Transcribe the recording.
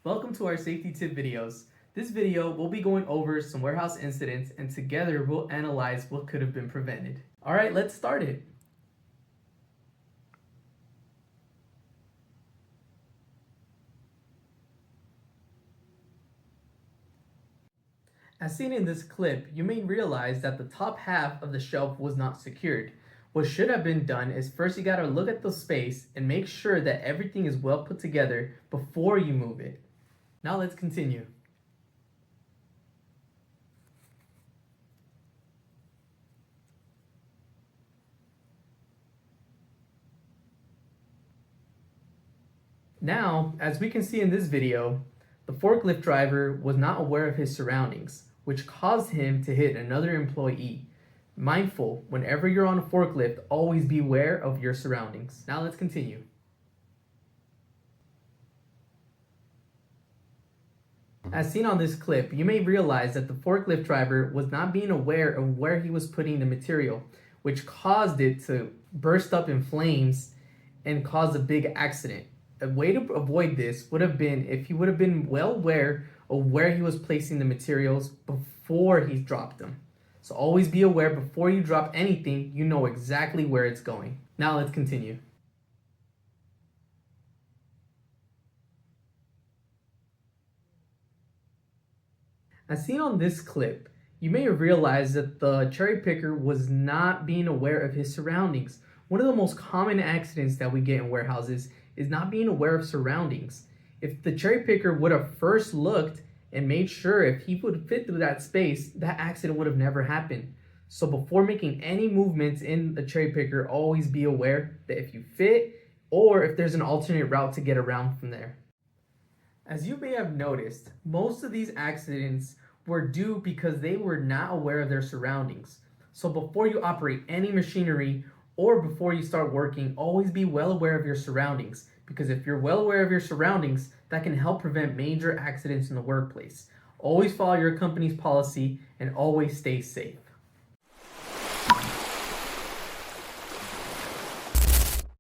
Welcome to our safety tip videos. This video, we'll be going over some warehouse incidents and together we'll analyze what could have been prevented. All right, let's start it. As seen in this clip, you may realize that the top half of the shelf was not secured. What should have been done is first you gotta look at the space and make sure that everything is well put together before you move it. Now let's continue. Now, as we can see in this video, the forklift driver was not aware of his surroundings, which caused him to hit another employee. Mindful, whenever you're on a forklift, always be aware of your surroundings. Now let's continue. As seen on this clip, you may realize that the forklift driver was not being aware of where he was putting the material, which caused it to burst up in flames and cause a big accident. A way to avoid this would have been if he would have been well aware of where he was placing the materials before he dropped them. So always be aware before you drop anything, you know exactly where it's going. Now let's continue. As seen on this clip, you may have realized that the cherry picker was not being aware of his surroundings. One of the most common accidents that we get in warehouses is not being aware of surroundings. If the cherry picker would have first looked and made sure if he would fit through that space, that accident would have never happened. So before making any movements in the cherry picker, always be aware that if you fit or if there's an alternate route to get around from there. As you may have noticed, most of these accidents were due because they were not aware of their surroundings. So before you operate any machinery or before you start working, always be well aware of your surroundings, because if you're well aware of your surroundings, that can help prevent major accidents in the workplace. Always follow your company's policy and always stay safe.